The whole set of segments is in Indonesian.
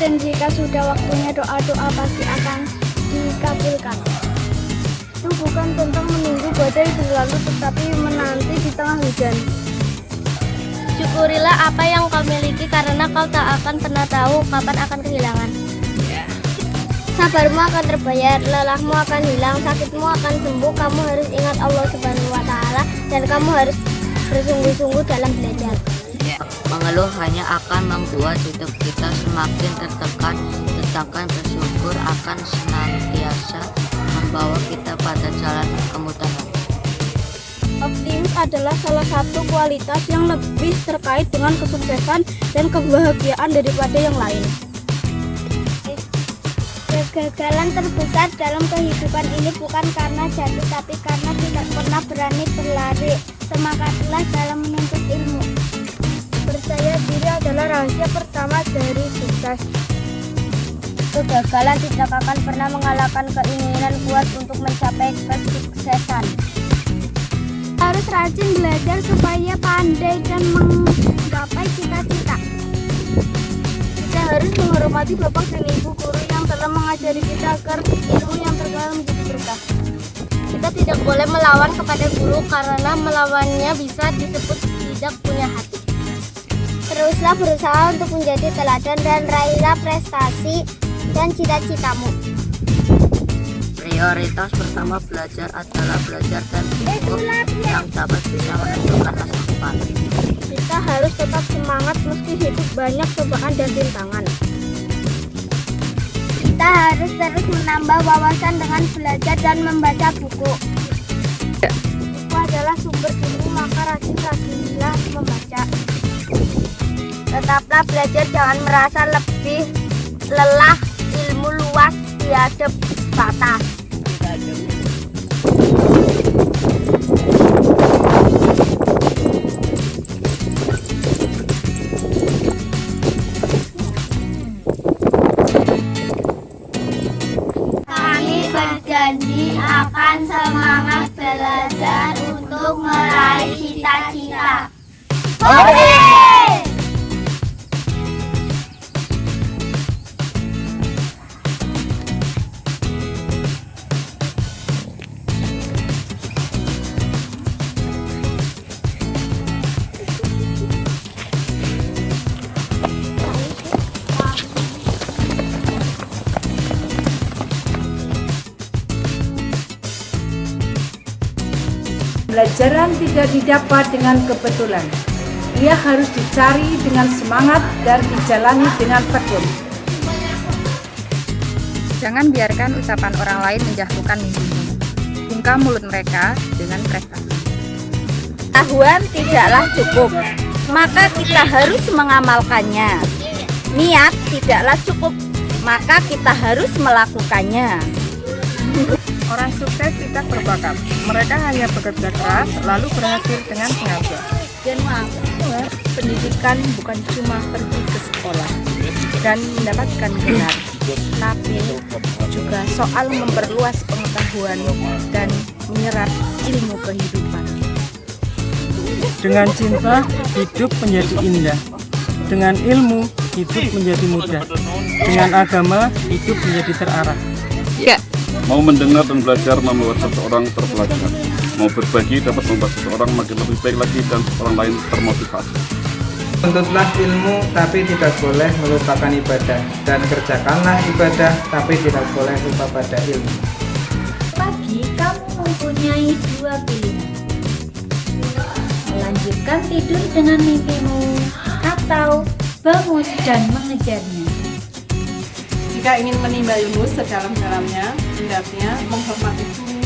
dan jika sudah waktunya doa-doa pasti akan dikabulkan. Itu bukan tentang menunggu badai berlalu, tetapi menanti di tengah hujan. Syukurilah apa yang kau miliki karena kau tak akan pernah tahu kapan akan kehilangan. Sabarmu akan terbayar, lelahmu akan hilang, sakitmu akan sembuh. Kamu harus ingat Allah Subhanahu wa Ta'ala dan kamu harus bersungguh-sungguh dalam belajar. Mengeluh hanya akan membuat hidup kita semakin tertekan, sedangkan bersyukur akan senantiasa membawa kita pada jalan kemudahan. Optimis adalah salah satu kualitas yang lebih terkait dengan kesuksesan dan kebahagiaan daripada yang lain. Kegagalan terbesar dalam kehidupan ini bukan karena jatuh, tapi karena tidak pernah berani berlari. Semangatlah dalam menuntut ilmu. Percaya diri adalah rahasia pertama dari sukses. Kegagalan tidak akan pernah mengalahkan keinginan kuat untuk mencapai kesuksesan. Harus rajin belajar supaya pandai dan menggapai cita-cita. Kita harus menghormati bapak dan ibu guru yang telah mengajari kita agar ilmu yang terdalam menjadi berkah. Kita tidak boleh melawan kepada guru karena melawannya bisa disebut tidak punya hati. Teruslah berusaha untuk menjadi teladan dan raihlah prestasi dan cita-citamu. Prioritas pertama belajar adalah belajar dan syukur yang dapat bisa menentukan masa depan. Kita harus tetap semangat meski hidup banyak cobaan dan rintangan. Kita harus terus menambah wawasan dengan belajar dan membaca buku. Buku adalah sumber ilmu, maka rajin-rajinlah membaca. Tetaplah belajar, jangan merasa lebih lelah, ilmu luas tiada batas. Kami berjanji akan semangat belajar untuk meraih cita-cita. Pelajaran tidak didapat dengan kebetulan. Ia harus dicari dengan semangat dan dijalani dengan tekun. Jangan biarkan ucapan orang lain menjatuhkan mimpimu. Bungkam mulut mereka dengan prestasi. Pengetahuan tidaklah cukup, maka kita harus mengamalkannya. Niat tidaklah cukup, maka kita harus melakukannya. Orang sukses tidak berbakat, mereka hanya bekerja keras lalu berhasil dengan sengaja. Dan Pendidikan bukan cuma pergi ke sekolah dan mendapatkan gelar, tapi juga soal memperluas pengetahuan dan menyerap ilmu kehidupan. Dengan cinta, hidup menjadi indah. Dengan ilmu, hidup menjadi mudah. Dengan agama, hidup menjadi terarah. Mau mendengar dan belajar membuat seseorang terpelajar. Mau berbagi dapat membuat seseorang makin lebih baik lagi dan orang lain termotivasi. Tuntutlah ilmu tapi tidak boleh melupakan ibadah, dan kerjakanlah ibadah tapi tidak boleh lupa pada ilmu. Pagi kamu mempunyai dua pilihan. Melanjutkan tidur dengan mimpimu atau bangun dan mengejarnya. Jika ingin menimba ilmu sedalam-dalamnya, hendaknya menghormati guru,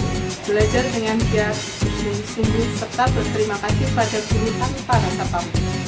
belajar dengan giat, bersungguh-sungguh, serta berterima kasih pada guru tanpa rasa pamrih.